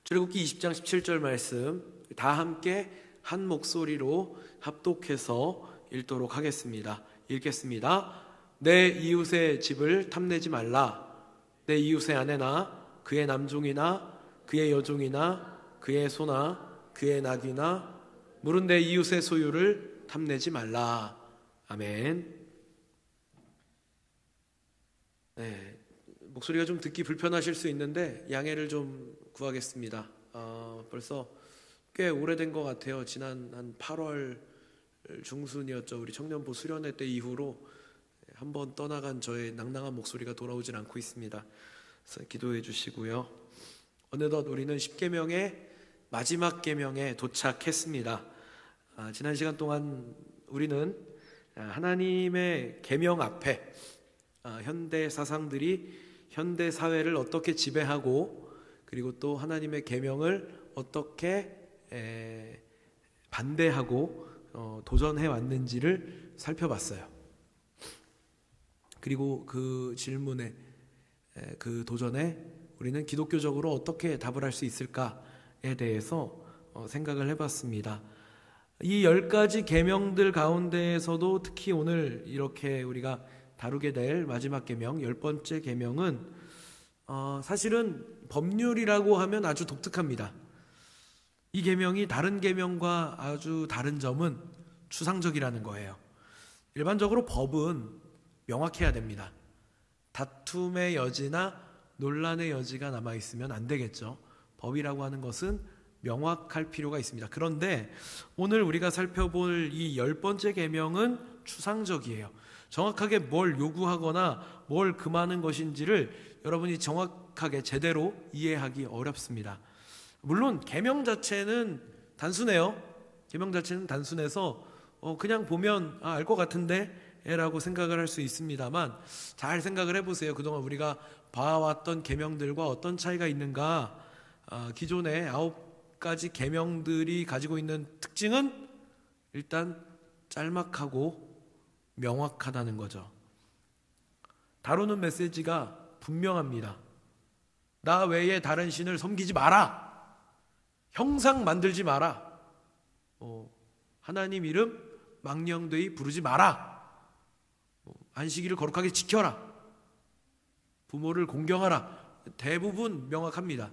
출애굽기 20장 17절 말씀 다 함께 한 목소리로 합독해서 읽도록 하겠습니다. 읽겠습니다. 내 이웃의 집을 탐내지 말라. 내 이웃의 아내나 그의 남종이나 그의 여종이나 그의 소나 그의 낙이나 물은 내 이웃의 소유를 탐내지 말라. 아멘. 네, 목소리가 좀 듣기 불편하실 수 있는데 양해를 좀 구하겠습니다. 벌써 꽤 오래된 것 같아요. 지난 한 8월 중순이었죠. 우리 청년부 수련회 때 이후로 한번 떠나간 저의 낭낭한 목소리가 돌아오질 않고 있습니다. 그래서 기도해 주시고요. 어느덧 우리는 10계명의 마지막 계명에 도착했습니다. 지난 시간 동안 우리는 하나님의 계명 앞에 현대 사상들이 현대 사회를 어떻게 지배하고 그리고 또 하나님의 계명을 어떻게 반대하고 도전해 왔는지를 살펴봤어요. 그리고 그 질문에 그 도전에 우리는 기독교적으로 어떻게 답을 할 수 있을까에 대해서 생각을 해봤습니다. 이 10가지 계명들 가운데에서도 특히 오늘 이렇게 우리가 다루게 될 마지막 계명, 10번째 계명은 사실은 법률이라고 하면 아주 독특합니다. 이 계명이 다른 계명과 아주 다른 점은 추상적이라는 거예요. 일반적으로 법은 명확해야 됩니다. 다툼의 여지나 논란의 여지가 남아있으면 안 되겠죠. 법이라고 하는 것은 명확할 필요가 있습니다. 그런데 오늘 우리가 살펴볼 이 10번째 계명은 추상적이에요. 정확하게 뭘 요구하거나 뭘 금하는 것인지를 여러분이 정확하게 제대로 이해하기 어렵습니다. 물론 계명 자체는 단순해요. 계명 자체는 단순해서 그냥 보면 알 것 같은데 라고 생각을 할 수 있습니다만 잘 생각을 해보세요. 그동안 우리가 봐왔던 계명들과 어떤 차이가 있는가. 기존의 9가지 계명들이 가지고 있는 특징은 일단 짤막하고 명확하다는 거죠. 다루는 메시지가 분명합니다. 나 외에 다른 신을 섬기지 마라. 형상 만들지 마라. 하나님 이름 망령되이 부르지 마라. 안식일을 거룩하게 지켜라. 부모를 공경하라. 대부분 명확합니다.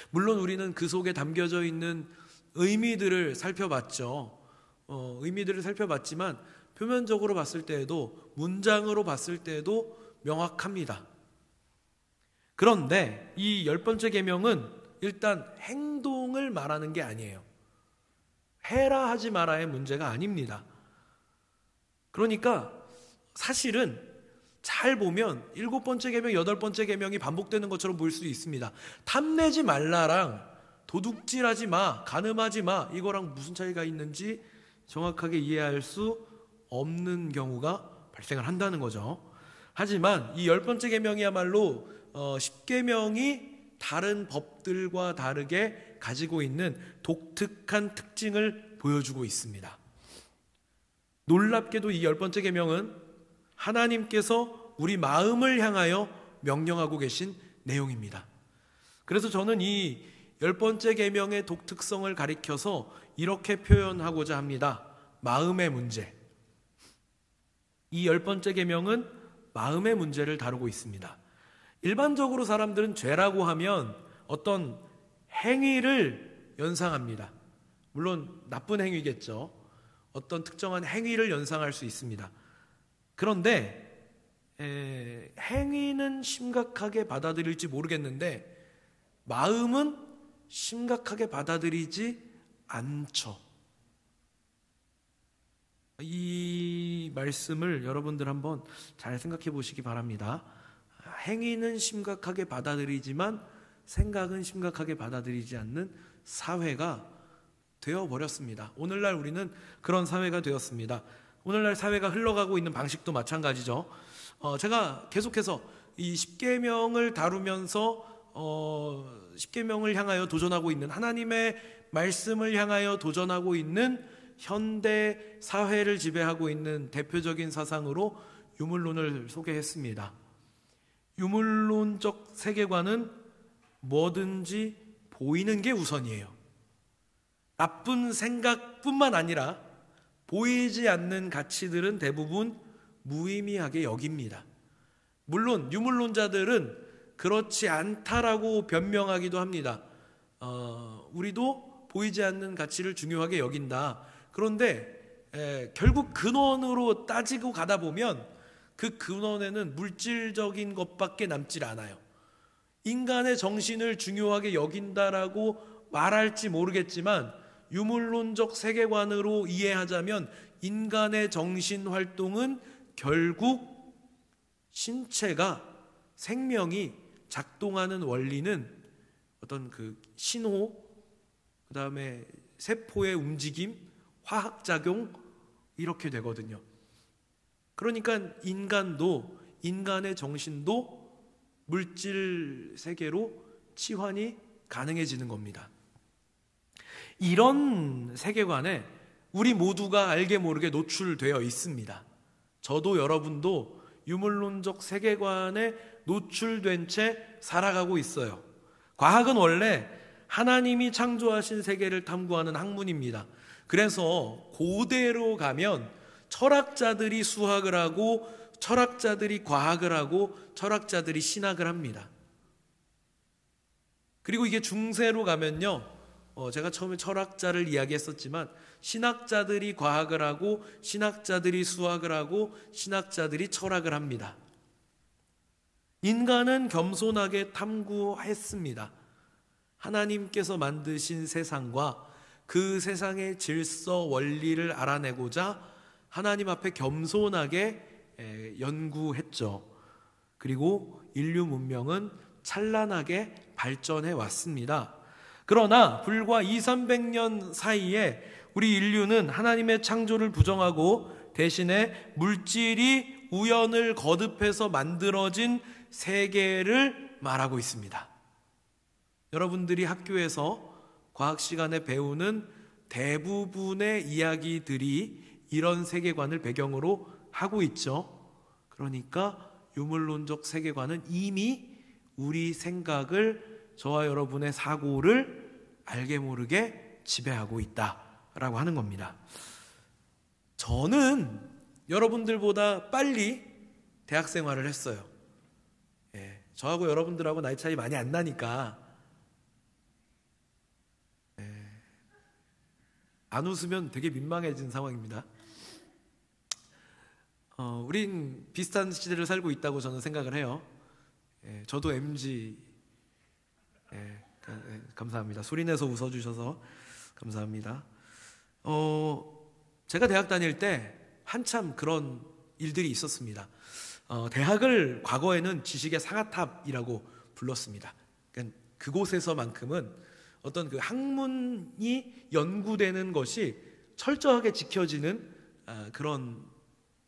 물론 우리는 그 속에 담겨져 있는 의미들을 살펴봤죠. 의미들을 살펴봤지만 표면적으로 봤을 때에도 문장으로 봤을 때에도 명확합니다. 그런데 이 10번째 계명은 일단 행동을 말하는 게 아니에요. 해라 하지 마라의 문제가 아닙니다. 그러니까 사실은 잘 보면 7번째 계명, 8번째 계명이 반복되는 것처럼 보일 수 있습니다. 탐내지 말라랑 도둑질하지 마, 간음하지 마 이거랑 무슨 차이가 있는지 정확하게 이해할 수 없는 경우가 발생을 한다는 거죠. 하지만 이 10번째 계명이야말로 10계명이 다른 법들과 다르게 가지고 있는 독특한 특징을 보여주고 있습니다. 놀랍게도 이 10번째 계명은 하나님께서 우리 마음을 향하여 명령하고 계신 내용입니다. 그래서 저는 이 10번째 계명의 독특성을 가리켜서 이렇게 표현하고자 합니다. 마음의 문제. 이 10번째 계명은 마음의 문제를 다루고 있습니다. 일반적으로 사람들은 죄라고 하면 어떤 행위를 연상합니다. 물론 나쁜 행위겠죠. 어떤 특정한 행위를 연상할 수 있습니다. 그런데 행위는 심각하게 받아들일지 모르겠는데 마음은 심각하게 받아들이지 않죠. 이 말씀을 여러분들 한번 잘 생각해 보시기 바랍니다. 행위는 심각하게 받아들이지만 생각은 심각하게 받아들이지 않는 사회가 되어버렸습니다. 오늘날 우리는 그런 사회가 되었습니다. 오늘날 사회가 흘러가고 있는 방식도 마찬가지죠. 제가 계속해서 이 10계명을 다루면서 10계명을 향하여 도전하고 있는 하나님의 말씀을 향하여 도전하고 있는 현대 사회를 지배하고 있는 대표적인 사상으로 유물론을 소개했습니다. 유물론적 세계관은 뭐든지 보이는 게 우선이에요. 나쁜 생각뿐만 아니라 보이지 않는 가치들은 대부분 무의미하게 여깁니다. 물론 유물론자들은 그렇지 않다라고 변명하기도 합니다. 우리도 보이지 않는 가치를 중요하게 여긴다. 그런데 결국 근원으로 따지고 가다 보면 그 근원에는 물질적인 것밖에 남질 않아요. 인간의 정신을 중요하게 여긴다라고 말할지 모르겠지만 유물론적 세계관으로 이해하자면 인간의 정신 활동은 결국 신체가, 생명이 작동하는 원리는 어떤 그 신호, 그 다음에 세포의 움직임, 화학작용, 이렇게 되거든요. 그러니까 인간도, 인간의 정신도 물질 세계로 치환이 가능해지는 겁니다. 이런 세계관에 우리 모두가 알게 모르게 노출되어 있습니다. 저도 여러분도 유물론적 세계관에 노출된 채 살아가고 있어요. 과학은 원래 하나님이 창조하신 세계를 탐구하는 학문입니다. 그래서 고대로 가면 철학자들이 수학을 하고 철학자들이 과학을 하고 철학자들이 신학을 합니다. 그리고 이게 중세로 가면요, 제가 처음에 철학자를 이야기했었지만 신학자들이 과학을 하고 신학자들이 수학을 하고 신학자들이 철학을 합니다. 인간은 겸손하게 탐구했습니다. 하나님께서 만드신 세상과 그 세상의 질서 원리를 알아내고자 하나님 앞에 겸손하게 연구했죠. 그리고 인류 문명은 찬란하게 발전해 왔습니다. 그러나 불과 200~300년 사이에 우리 인류는 하나님의 창조를 부정하고 대신에 물질이 우연을 거듭해서 만들어진 세계를 말하고 있습니다. 여러분들이 학교에서 과학 시간에 배우는 대부분의 이야기들이 이런 세계관을 배경으로 하고 있죠. 그러니까 유물론적 세계관은 이미 우리 생각을, 저와 여러분의 사고를 알게 모르게 지배하고 있다라고 하는 겁니다. 저는 여러분들보다 빨리 대학 생활을 했어요. 저하고 여러분들하고 나이 차이 많이 안 나니까 안 웃으면 되게 민망해진 상황입니다. 우린 비슷한 시대를 살고 있다고 저는 생각을 해요. 저도 MG, 감사합니다. 소리내서 웃어주셔서 감사합니다. 제가 대학 다닐 때 한참 그런 일들이 있었습니다. 대학을 과거에는 지식의 상아탑이라고 불렀습니다. 그러니까 그곳에서만큼은 어떤 그 학문이 연구되는 것이 철저하게 지켜지는 그런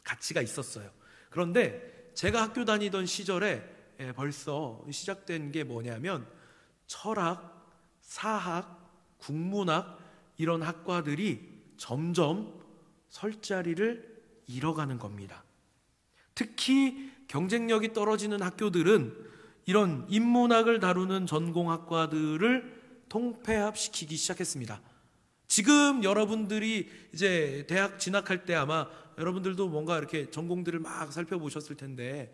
가치가 있었어요. 그런데 제가 학교 다니던 시절에 벌써 시작된 게 뭐냐면 철학, 사학, 국문학 이런 학과들이 점점 설 자리를 잃어가는 겁니다. 특히 경쟁력이 떨어지는 학교들은 이런 인문학을 다루는 전공학과들을 통폐합시키기 시작했습니다. 지금 여러분들이 이제 대학 진학할 때 아마 여러분들도 뭔가 이렇게 전공들을 막 살펴보셨을 텐데,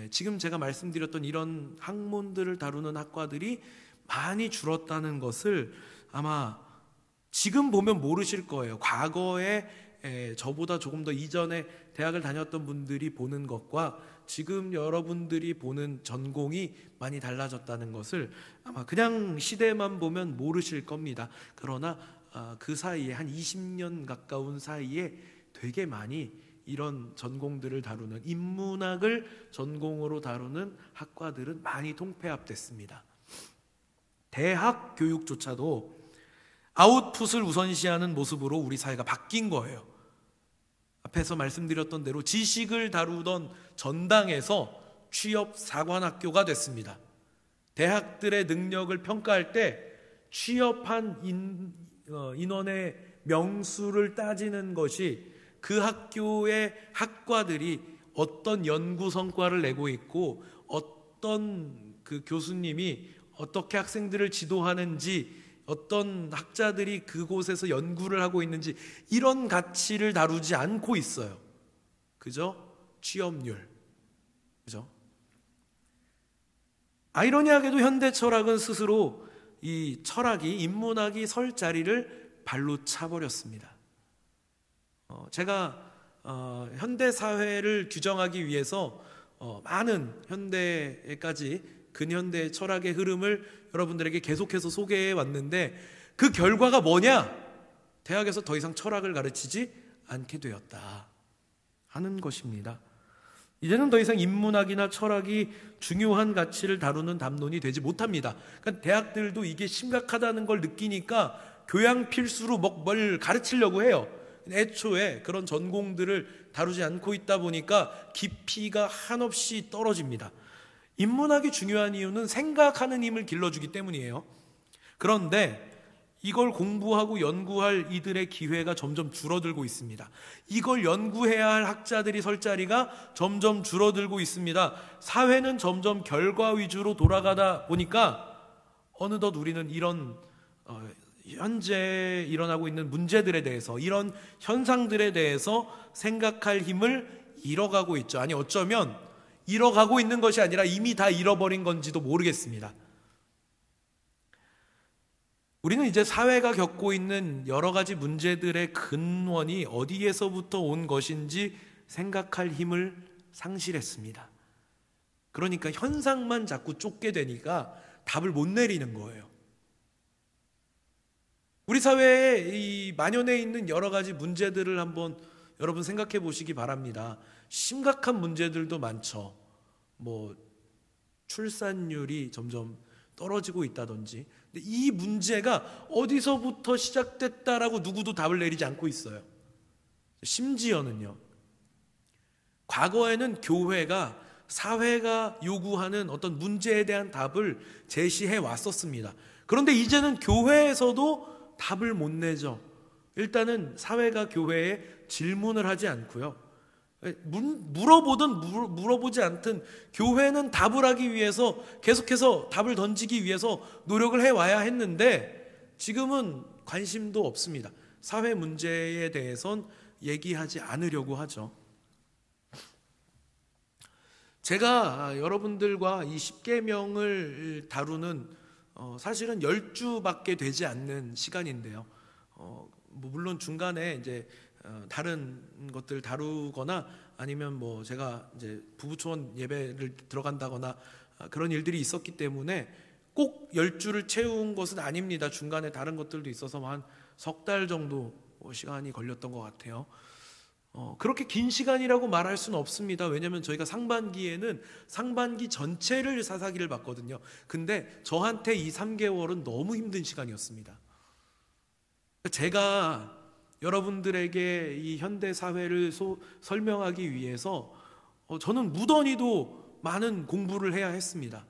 지금 제가 말씀드렸던 이런 학문들을 다루는 학과들이 많이 줄었다는 것을 아마 지금 보면 모르실 거예요. 과거에 저보다 조금 더 이전에 대학을 다녔던 분들이 보는 것과 지금 여러분들이 보는 전공이 많이 달라졌다는 것을 아마 그냥 시대만 보면 모르실 겁니다. 그러나 그 사이에 한 20년 가까운 사이에 되게 많이 이런 전공들을 다루는, 인문학을 전공으로 다루는 학과들은 많이 통폐합됐습니다. 대학 교육조차도 아웃풋을 우선시하는 모습으로 우리 사회가 바뀐 거예요. 앞에서 말씀드렸던 대로 지식을 다루던 전당에서 취업사관학교가 됐습니다. 대학들의 능력을 평가할 때 취업한 인원의 명수를 따지는 것이 그 학교의 학과들이 어떤 연구 성과를 내고 있고 어떤 그 교수님이 어떻게 학생들을 지도하는지, 어떤 학자들이 그곳에서 연구를 하고 있는지, 이런 가치를 다루지 않고 있어요. 그죠? 취업률. 그죠? 아이러니하게도 현대 철학은 스스로 이 철학이, 인문학이 설 자리를 발로 차버렸습니다. 제가 현대 사회를 규정하기 위해서 많은 현대까지 근현대 철학의 흐름을 여러분들에게 계속해서 소개해 왔는데, 그 결과가 뭐냐? 대학에서 더 이상 철학을 가르치지 않게 되었다 하는 것입니다. 이제는 더 이상 인문학이나 철학이 중요한 가치를 다루는 담론이 되지 못합니다. 그러니까 대학들도 이게 심각하다는 걸 느끼니까 교양 필수로 뭘 가르치려고 해요. 애초에 그런 전공들을 다루지 않고 있다 보니까 깊이가 한없이 떨어집니다. 인문학이 중요한 이유는 생각하는 힘을 길러주기 때문이에요. 그런데 이걸 공부하고 연구할 이들의 기회가 점점 줄어들고 있습니다. 이걸 연구해야 할 학자들이 설 자리가 점점 줄어들고 있습니다. 사회는 점점 결과 위주로 돌아가다 보니까 어느덧 우리는 이런 현재 일어나고 있는 문제들에 대해서, 이런 현상들에 대해서 생각할 힘을 잃어가고 있죠. 아니, 어쩌면 잃어가고 있는 것이 아니라 이미 다 잃어버린 건지도 모르겠습니다. 우리는 이제 사회가 겪고 있는 여러 가지 문제들의 근원이 어디에서부터 온 것인지 생각할 힘을 상실했습니다. 그러니까 현상만 자꾸 쫓게 되니까 답을 못 내리는 거예요. 우리 사회에 이 만연해 있는 여러 가지 문제들을 한번 여러분 생각해 보시기 바랍니다. 심각한 문제들도 많죠. 출산율이 점점 떨어지고 있다든지. 근데 이 문제가 어디서부터 시작됐다라고 누구도 답을 내리지 않고 있어요. 심지어는요, 과거에는 교회가 사회가 요구하는 어떤 문제에 대한 답을 제시해 왔었습니다. 그런데 이제는 교회에서도 답을 못 내죠. 일단은 사회가 교회에 질문을 하지 않고요, 물어보든 물어보지 않든 교회는 답을 하기 위해서, 계속해서 답을 던지기 위해서 노력을 해와야 했는데 지금은 관심도 없습니다. 사회 문제에 대해선 얘기하지 않으려고 하죠. 제가 여러분들과 이 십계명을 다루는 사실은 10주밖에 되지 않는 시간인데요. 물론 중간에 이제 다른 것들 다루거나 아니면 제가 이제 부부초원 예배를 들어간다거나 그런 일들이 있었기 때문에 꼭 10주를 채운 것은 아닙니다. 중간에 다른 것들도 있어서 한 석 달 정도 시간이 걸렸던 것 같아요. 그렇게 긴 시간이라고 말할 수는 없습니다. 왜냐하면 저희가 상반기에는 상반기 전체를 사사기를 봤거든요. 근데 저한테 이 3개월은 너무 힘든 시간이었습니다. 제가 여러분들에게 이 현대 사회를 설명하기 위해서 저는 무던히도 많은 공부를 해야 했습니다.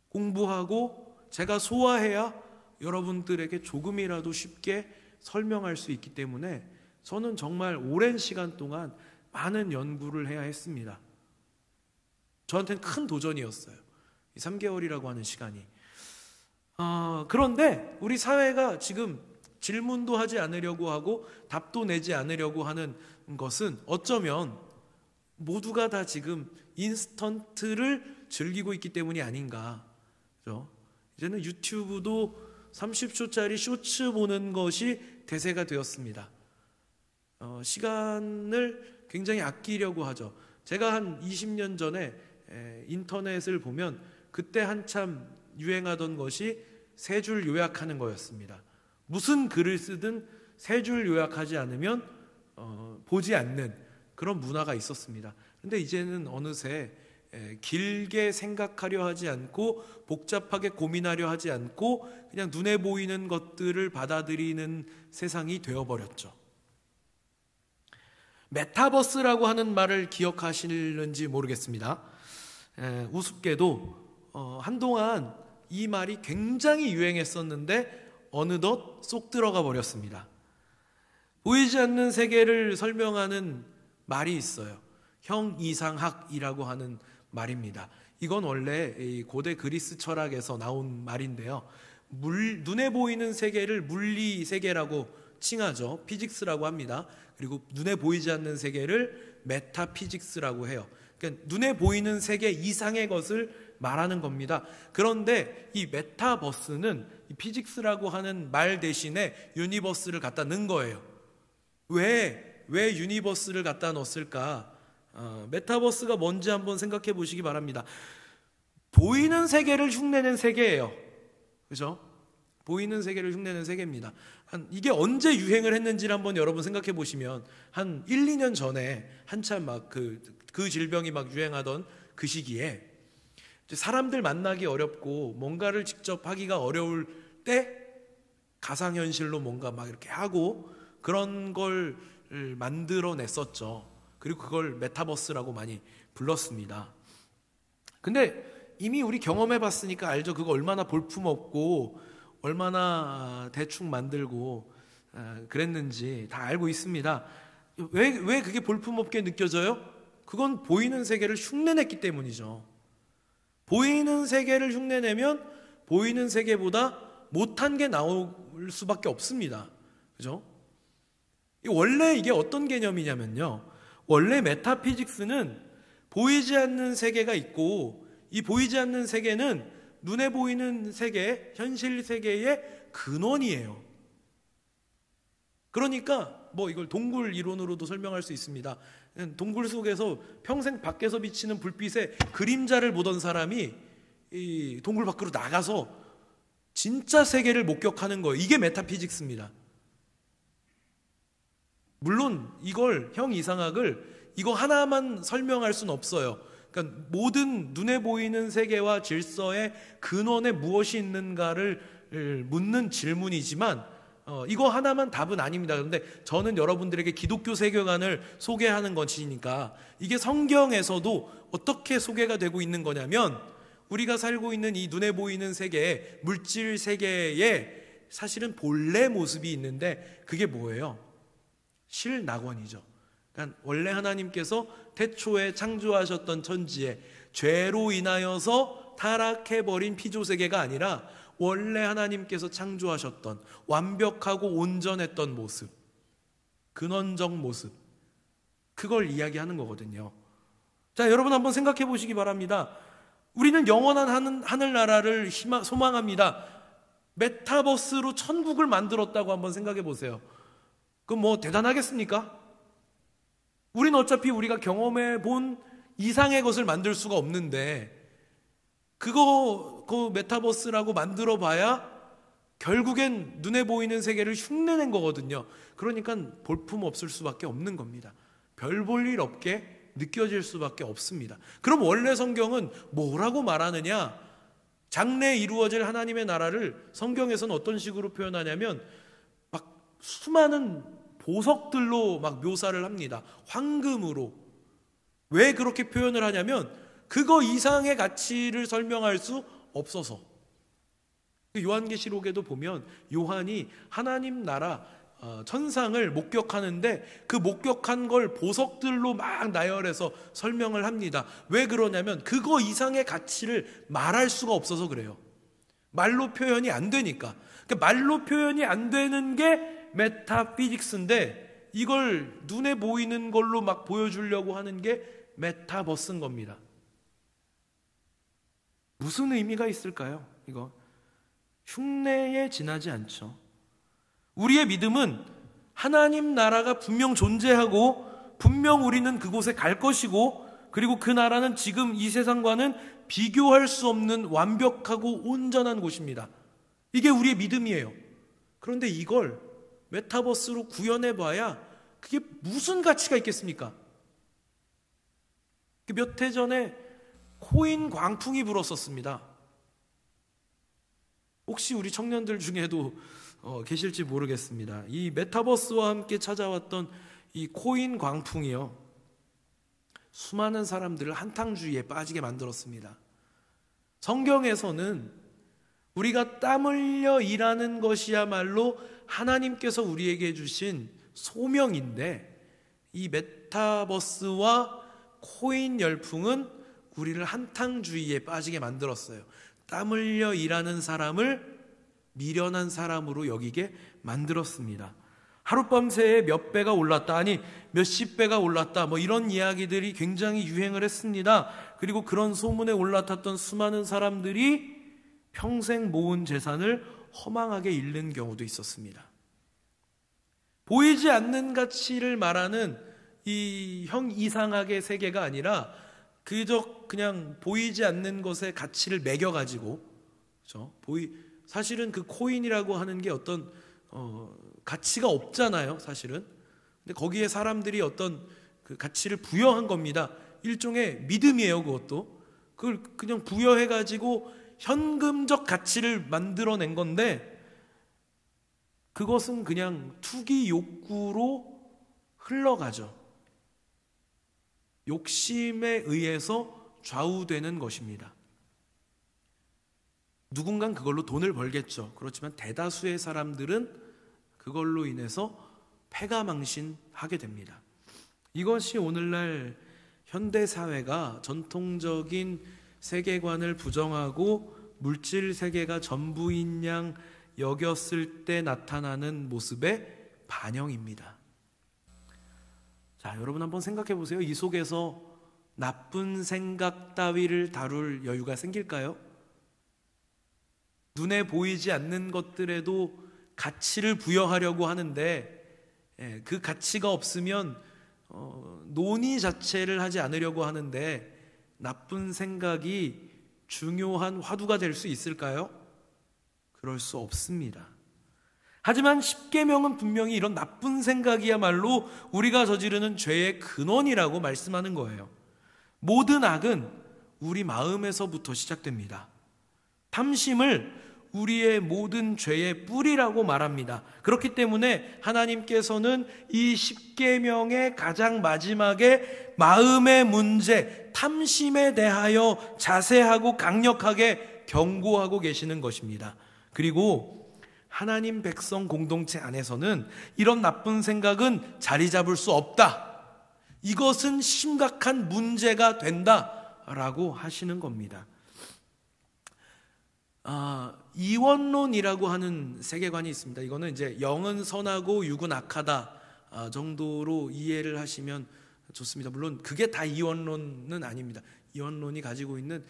공부하고 제가 소화해야 여러분들에게 조금이라도 쉽게 설명할 수 있기 때문에 저는 정말 오랜 시간 동안 많은 연구를 해야 했습니다. 저한테는 큰 도전이었어요. 이 3개월이라고 하는 시간이. 그런데 우리 사회가 지금 질문도 하지 않으려고 하고 답도 내지 않으려고 하는 것은 어쩌면 모두가 다 지금 인스턴트를 즐기고 있기 때문이 아닌가. 그렇죠? 이제는 유튜브도 30초짜리 쇼츠 보는 것이 대세가 되었습니다. 시간을 굉장히 아끼려고 하죠. 제가 한 20년 전에 인터넷을 보면 그때 한참 유행하던 것이 세 줄 요약하는 거였습니다. 무슨 글을 쓰든 세 줄 요약하지 않으면 보지 않는 그런 문화가 있었습니다. 그런데 이제는 어느새 길게 생각하려 하지 않고 복잡하게 고민하려 하지 않고 그냥 눈에 보이는 것들을 받아들이는 세상이 되어버렸죠. 메타버스라고 하는 말을 기억하시는지 모르겠습니다. 우습게도 한동안 이 말이 굉장히 유행했었는데 어느덧 쏙 들어가 버렸습니다. 보이지 않는 세계를 설명하는 말이 있어요. 형이상학이라고 하는 말입니다. 이건 원래 이 고대 그리스 철학에서 나온 말인데요. 눈에 보이는 세계를 물리 세계라고 칭하죠. 피직스라고 합니다. 그리고 눈에 보이지 않는 세계를 메타피직스라고 해요. 그러니까 눈에 보이는 세계 이상의 것을 말하는 겁니다. 그런데 이 메타버스는 이 피직스라고 하는 말 대신에 유니버스를 갖다 넣은 거예요. 왜 유니버스를 갖다 넣었을까? 메타버스가 뭔지 한번 생각해 보시기 바랍니다. 보이는 세계를 흉내낸 세계예요. 그죠? 보이는 세계를 흉내낸 세계입니다. 이게 언제 유행을 했는지를 한번 여러분 생각해 보시면 한 1, 2년 전에 한참 막 그 질병이 막 유행하던 그 시기에 사람들 만나기 어렵고 뭔가를 직접 하기가 어려울 때 가상현실로 뭔가 막 이렇게 하고 그런 걸 만들어냈었죠. 그리고 그걸 메타버스라고 많이 불렀습니다. 근데 이미 우리 경험해 봤으니까 알죠. 그거 얼마나 볼품없고 얼마나 대충 만들고 그랬는지 다 알고 있습니다. 왜 그게 볼품없게 느껴져요? 그건 보이는 세계를 흉내냈기 때문이죠. 보이는 세계를 흉내내면 보이는 세계보다 못한 게 나올 수밖에 없습니다. 그죠? 원래 이게 어떤 개념이냐면요. 원래 메타피직스는 보이지 않는 세계가 있고 이 보이지 않는 세계는 눈에 보이는 세계, 현실 세계의 근원이에요. 그러니까 뭐 이걸 동굴 이론으로도 설명할 수 있습니다. 동굴 속에서 평생 밖에서 비치는 불빛에 그림자를 보던 사람이 이 동굴 밖으로 나가서 진짜 세계를 목격하는 거예요. 이게 메타피직스입니다. 물론 이걸 형 이상학을 이거 하나만 설명할 수는 없어요. 그러니까 모든 눈에 보이는 세계와 질서의 근원에 무엇이 있는가를 묻는 질문이지만 이거 하나만 답은 아닙니다. 그런데 저는 여러분들에게 기독교 세계관을 소개하는 것이니까 이게 성경에서도 어떻게 소개가 되고 있는 거냐면 우리가 살고 있는 이 눈에 보이는 세계, 물질 세계에 사실은 본래 모습이 있는데 그게 뭐예요? 실낙원이죠. 그러니까 원래 하나님께서 태초에 창조하셨던 천지에 죄로 인하여서 타락해버린 피조세계가 아니라 원래 하나님께서 창조하셨던 완벽하고 온전했던 모습, 근원적 모습, 그걸 이야기하는 거거든요. 자, 여러분 한번 생각해 보시기 바랍니다. 우리는 영원한 하늘나라를 소망합니다. 메타버스로 천국을 만들었다고 한번 생각해 보세요. 그럼 뭐 대단하겠습니까? 우리는 어차피 우리가 경험해 본 이상의 것을 만들 수가 없는데 그 메타버스라고 만들어 봐야 결국엔 눈에 보이는 세계를 흉내낸 거거든요. 그러니까 볼품 없을 수밖에 없는 겁니다. 별 볼 일 없게 느껴질 수밖에 없습니다. 그럼 원래 성경은 뭐라고 말하느냐? 장래에 이루어질 하나님의 나라를 성경에서는 어떤 식으로 표현하냐면 막 수많은 보석들로 막 묘사를 합니다. 황금으로. 왜 그렇게 표현을 하냐면 그거 이상의 가치를 설명할 수 없어서. 요한계시록에도 보면 요한이 하나님 나라 천상을 목격하는데 그 목격한 걸 보석들로 막 나열해서 설명을 합니다. 왜 그러냐면 그거 이상의 가치를 말할 수가 없어서 그래요. 말로 표현이 안 되니까. 그러니까 말로 표현이 안 되는 게 메타피직스인데 이걸 눈에 보이는 걸로 막 보여주려고 하는 게 메타버스인 겁니다. 무슨 의미가 있을까요? 이거 흉내에 지나지 않죠. 우리의 믿음은 하나님 나라가 분명 존재하고 분명 우리는 그곳에 갈 것이고 그리고 그 나라는 지금 이 세상과는 비교할 수 없는 완벽하고 온전한 곳입니다. 이게 우리의 믿음이에요. 그런데 이걸 메타버스로 구현해봐야 그게 무슨 가치가 있겠습니까? 몇 해 전에 코인 광풍이 불었었습니다. 혹시 우리 청년들 중에도 계실지 모르겠습니다. 이 메타버스와 함께 찾아왔던 이 코인 광풍이요, 수많은 사람들을 한탕주의에 빠지게 만들었습니다. 성경에서는 우리가 땀 흘려 일하는 것이야말로 하나님께서 우리에게 주신 소명인데 이 메타버스와 코인 열풍은 우리를 한탕주의에 빠지게 만들었어요. 땀 흘려 일하는 사람을 미련한 사람으로 여기게 만들었습니다. 하룻밤새에 몇 배가 올랐다, 아니 몇십 배가 올랐다, 이런 이야기들이 굉장히 유행을 했습니다. 그리고 그런 소문에 올라탔던 수많은 사람들이 평생 모은 재산을 허망하게 잃는 경우도 있었습니다. 보이지 않는 가치를 말하는 이 형 이상학의 세계가 아니라 그냥 보이지 않는 것에 가치를 매겨가지고, 그렇죠? 사실은 그 코인이라고 하는 게 어떤 가치가 없잖아요, 사실은. 근데 거기에 사람들이 어떤 그 가치를 부여한 겁니다. 일종의 믿음이에요, 그것도. 그걸 그냥 부여해가지고 현금적 가치를 만들어낸 건데, 그것은 그냥 투기 욕구로 흘러가죠. 욕심에 의해서 좌우되는 것입니다. 누군간 그걸로 돈을 벌겠죠. 그렇지만 대다수의 사람들은 그걸로 인해서 패가망신하게 됩니다. 이것이 오늘날 현대사회가 전통적인 세계관을 부정하고 물질 세계가 전부인 양 여겼을 때 나타나는 모습의 반영입니다. 자, 여러분 한번 생각해 보세요. 이 속에서 나쁜 생각 따위를 다룰 여유가 생길까요? 눈에 보이지 않는 것들에도 가치를 부여하려고 하는데, 그 가치가 없으면 논의 자체를 하지 않으려고 하는데, 나쁜 생각이 중요한 화두가 될 수 있을까요? 그럴 수 없습니다. 하지만 십계명은 분명히 이런 나쁜 생각이야말로 우리가 저지르는 죄의 근원이라고 말씀하는 거예요. 모든 악은 우리 마음에서부터 시작됩니다. 탐심을 우리의 모든 죄의 뿌리라고 말합니다. 그렇기 때문에 하나님께서는 이 십계명의 가장 마지막에 마음의 문제, 탐심에 대하여 자세하고 강력하게 경고하고 계시는 것입니다. 그리고 하나님 백성 공동체 안에서는 이런 나쁜 생각은 자리 잡을 수 없다. 이것은 심각한 문제가 된다라고 하시는 겁니다. 이원론이라고 하는 세계관이 있습니다. 이거는 이제 영은 선하고 육은 악하다 정도로 이해를 하시면 좋습니다. 물론 그게 다 이원론은 아닙니다. 이원론이 가지고 있는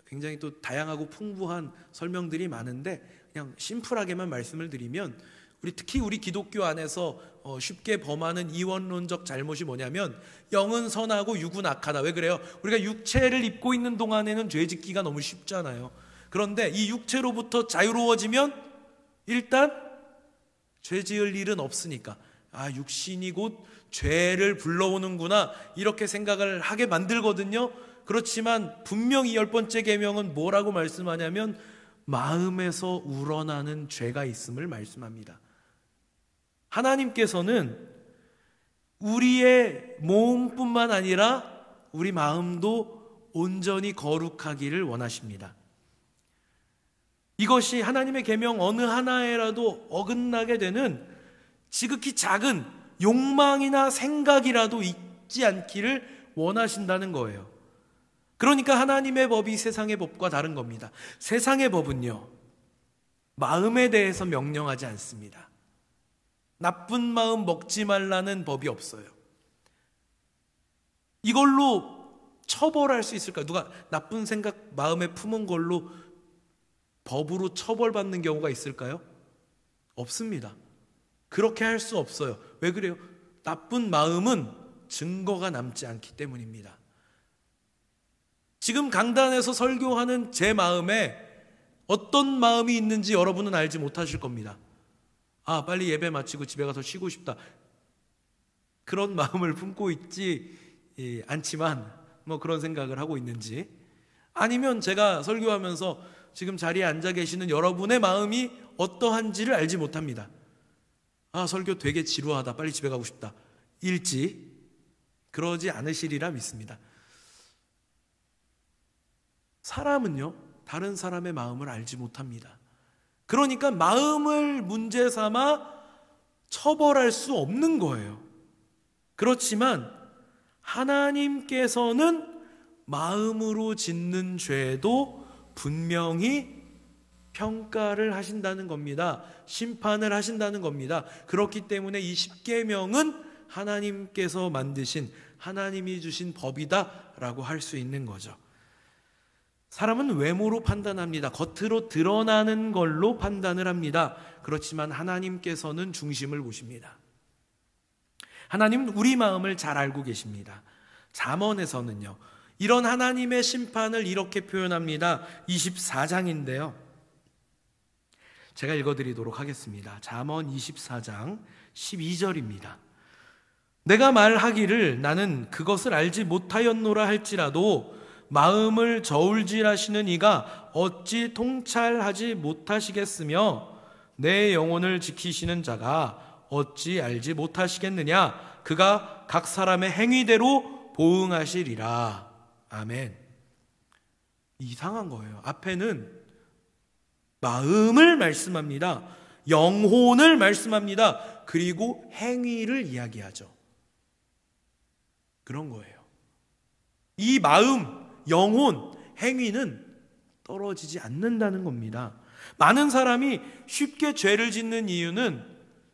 굉장히 또 다양하고 풍부한 설명들이 많은데, 그냥 심플하게만 말씀을 드리면, 특히 우리 기독교 안에서 쉽게 범하는 이원론적 잘못이 뭐냐면, 영은 선하고 육은 악하다. 왜 그래요? 우리가 육체를 입고 있는 동안에는 죄 짓기가 너무 쉽잖아요. 그런데 이 육체로부터 자유로워지면 일단 죄 지을 일은 없으니까, 육신이 곧 죄를 불러오는구나, 이렇게 생각을 하게 만들거든요. 그렇지만 분명히 10번째 계명은 뭐라고 말씀하냐면 마음에서 우러나는 죄가 있음을 말씀합니다. 하나님께서는 우리의 몸뿐만 아니라 우리 마음도 온전히 거룩하기를 원하십니다. 이것이 하나님의 계명 어느 하나에라도 어긋나게 되는 지극히 작은 욕망이나 생각이라도 있지 않기를 원하신다는 거예요. 그러니까 하나님의 법이 세상의 법과 다른 겁니다. 세상의 법은요, 마음에 대해서 명령하지 않습니다. 나쁜 마음 먹지 말라는 법이 없어요. 이걸로 처벌할 수 있을까요? 누가 나쁜 생각 마음에 품은 걸로 법으로 처벌받는 경우가 있을까요? 없습니다. 그렇게 할 수 없어요. 왜 그래요? 나쁜 마음은 증거가 남지 않기 때문입니다. 지금 강단에서 설교하는 제 마음에 어떤 마음이 있는지 여러분은 알지 못하실 겁니다. 빨리 예배 마치고 집에 가서 쉬고 싶다, 그런 마음을 품고 있지 않지만 그런 생각을 하고 있는지, 아니면 제가 설교하면서 지금 자리에 앉아 계시는 여러분의 마음이 어떠한지를 알지 못합니다. 설교 되게 지루하다, 빨리 집에 가고 싶다 일지 그러지 않으시리라 믿습니다. 사람은요, 다른 사람의 마음을 알지 못합니다. 그러니까 마음을 문제 삼아 처벌할 수 없는 거예요. 그렇지만 하나님께서는 마음으로 짓는 죄도 분명히 평가를 하신다는 겁니다. 심판을 하신다는 겁니다. 그렇기 때문에 이 십계명은 하나님께서 만드신, 하나님이 주신 법이다라고 할 수 있는 거죠. 사람은 외모로 판단합니다. 겉으로 드러나는 걸로 판단을 합니다. 그렇지만 하나님께서는 중심을 보십니다. 하나님은 우리 마음을 잘 알고 계십니다. 잠언에서는요, 이런 하나님의 심판을 이렇게 표현합니다. 24장인데요. 제가 읽어드리도록 하겠습니다. 잠언 24장 12절입니다. 내가 말하기를 나는 그것을 알지 못하였노라 할지라도 마음을 저울질하시는 이가 어찌 통찰하지 못하시겠으며 내 영혼을 지키시는 자가 어찌 알지 못하시겠느냐. 그가 각 사람의 행위대로 보응하시리라. 아멘. 이상한 거예요. 앞에는 마음을 말씀합니다. 영혼을 말씀합니다. 그리고 행위를 이야기하죠. 그런 거예요. 이 마음, 영혼, 행위는 떨어지지 않는다는 겁니다. 많은 사람이 쉽게 죄를 짓는 이유는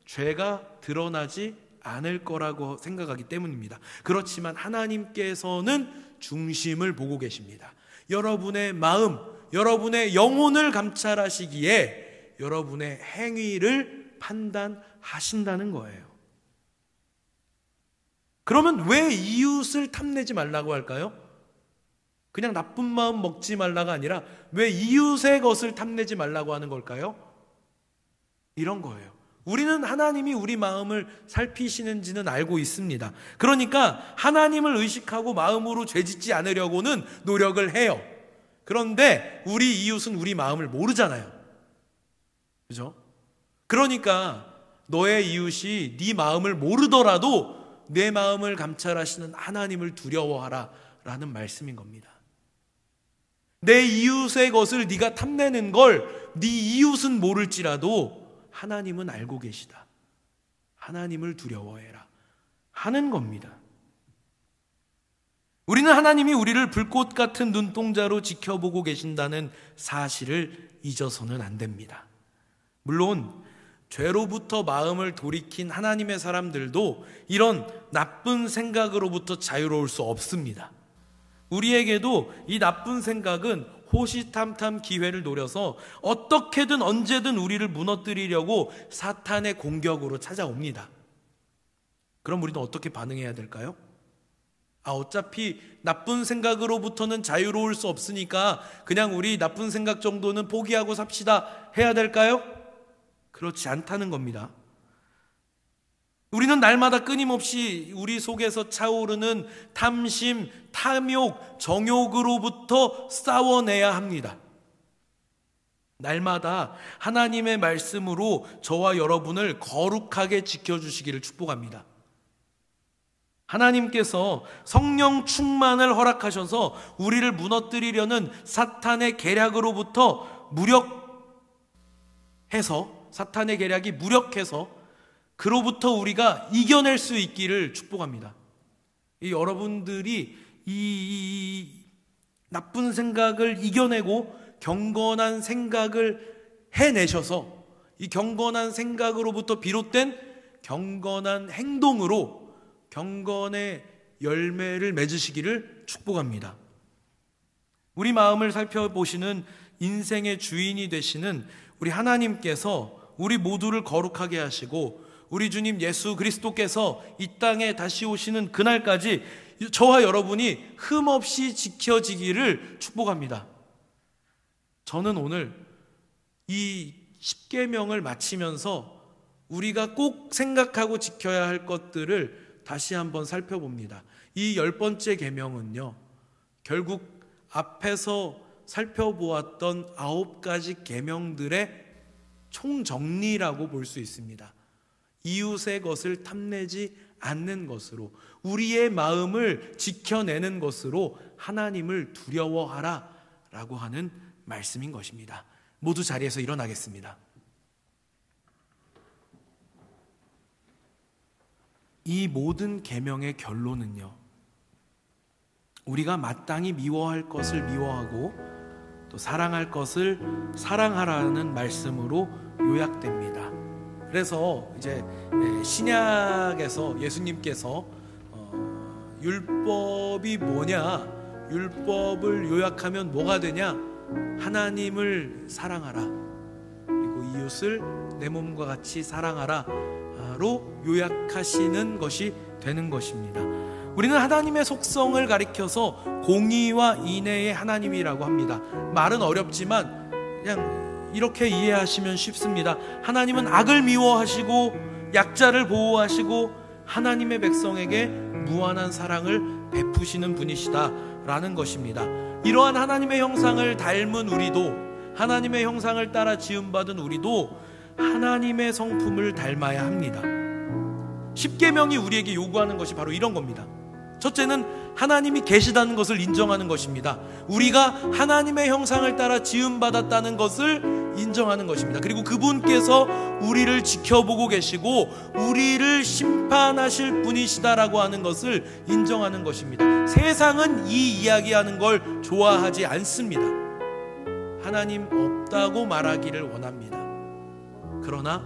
죄가 드러나지 않을 거라고 생각하기 때문입니다. 그렇지만 하나님께서는 중심을 보고 계십니다. 여러분의 마음, 여러분의 영혼을 감찰하시기에 여러분의 행위를 판단하신다는 거예요. 그러면 왜 이웃을 탐내지 말라고 할까요? 그냥 나쁜 마음 먹지 말라가 아니라 왜 이웃의 것을 탐내지 말라고 하는 걸까요? 이런 거예요. 우리는 하나님이 우리 마음을 살피시는지는 알고 있습니다. 그러니까 하나님을 의식하고 마음으로 죄짓지 않으려고는 노력을 해요. 그런데 우리 이웃은 우리 마음을 모르잖아요. 그죠? 그러니까 너의 이웃이 네 마음을 모르더라도 내 마음을 감찰하시는 하나님을 두려워하라 라는 말씀인 겁니다. 내 이웃의 것을 네가 탐내는 걸 네 이웃은 모를지라도 하나님은 알고 계시다. 하나님을 두려워해라 하는 겁니다. 우리는 하나님이 우리를 불꽃 같은 눈동자로 지켜보고 계신다는 사실을 잊어서는 안 됩니다. 물론 죄로부터 마음을 돌이킨 하나님의 사람들도 이런 나쁜 생각으로부터 자유로울 수 없습니다. 우리에게도 이 나쁜 생각은 호시탐탐 기회를 노려서 어떻게든 언제든 우리를 무너뜨리려고 사탄의 공격으로 찾아옵니다. 그럼 우리는 어떻게 반응해야 될까요? 어차피 나쁜 생각으로부터는 자유로울 수 없으니까 그냥 우리 나쁜 생각 정도는 포기하고 삽시다 해야 될까요? 그렇지 않다는 겁니다. 우리는 날마다 끊임없이 우리 속에서 차오르는 탐심, 탐욕, 정욕으로부터 싸워내야 합니다. 날마다 하나님의 말씀으로 저와 여러분을 거룩하게 지켜주시기를 축복합니다. 하나님께서 성령 충만을 허락하셔서 우리를 무너뜨리려는 사탄의 계략으로부터 사탄의 계략이 무력해서 그로부터 우리가 이겨낼 수 있기를 축복합니다. 여러분들이 이 나쁜 생각을 이겨내고 경건한 생각을 해내셔서 이 경건한 생각으로부터 비롯된 경건한 행동으로 경건의 열매를 맺으시기를 축복합니다. 우리 마음을 살펴보시는 인생의 주인이 되시는 우리 하나님께서 우리 모두를 거룩하게 하시고 우리 주님 예수 그리스도께서 이 땅에 다시 오시는 그날까지 저와 여러분이 흠없이 지켜지기를 축복합니다. 저는 오늘 이 십계명을 마치면서 우리가 꼭 생각하고 지켜야 할 것들을 다시 한번 살펴봅니다. 이 10번째 계명은요, 결국 앞에서 살펴보았던 9가지 계명들의 총정리라고 볼 수 있습니다. 이웃의 것을 탐내지 않는 것으로, 우리의 마음을 지켜내는 것으로 하나님을 두려워하라 라고 하는 말씀인 것입니다. 모두 자리에서 일어나겠습니다. 이 모든 계명의 결론은요, 우리가 마땅히 미워할 것을 미워하고 또 사랑할 것을 사랑하라는 말씀으로 요약됩니다. 그래서 이제 신약에서 예수님께서 율법이 뭐냐, 율법을 요약하면 뭐가 되냐, 하나님을 사랑하라 그리고 이웃을 내 몸과 같이 사랑하라로 요약하시는 것이 되는 것입니다. 우리는 하나님의 속성을 가리켜서 공의와 인애의 하나님이라고 합니다. 말은 어렵지만 그냥 이렇게 이해하시면 쉽습니다. 하나님은 악을 미워하시고 약자를 보호하시고 하나님의 백성에게 무한한 사랑을 베푸시는 분이시다라는 것입니다. 이러한 하나님의 형상을 닮은 우리도, 하나님의 형상을 따라 지음받은 우리도 하나님의 성품을 닮아야 합니다. 십계명이 우리에게 요구하는 것이 바로 이런 겁니다. 첫째는 하나님이 계시다는 것을 인정하는 것입니다. 우리가 하나님의 형상을 따라 지음받았다는 것을 인정하는 것입니다. 그리고 그분께서 우리를 지켜보고 계시고 우리를 심판하실 분이시다라고 하는 것을 인정하는 것입니다. 세상은 이 이야기하는 걸 좋아하지 않습니다. 하나님 없다고 말하기를 원합니다. 그러나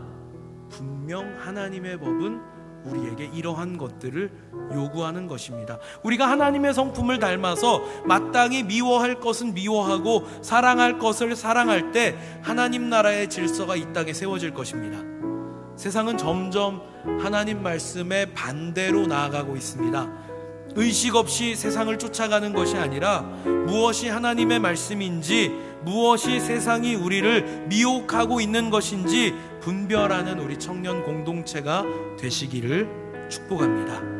분명 하나님의 법은 우리에게 이러한 것들을 요구하는 것입니다. 우리가 하나님의 성품을 닮아서 마땅히 미워할 것은 미워하고 사랑할 것을 사랑할 때 하나님 나라의 질서가 이 땅에 세워질 것입니다. 세상은 점점 하나님 말씀에 반대로 나아가고 있습니다. 의식 없이 세상을 쫓아가는 것이 아니라 무엇이 하나님의 말씀인지, 무엇이 세상이 우리를 미혹하고 있는 것인지 분별하는 우리 청년 공동체가 되시기를 축복합니다.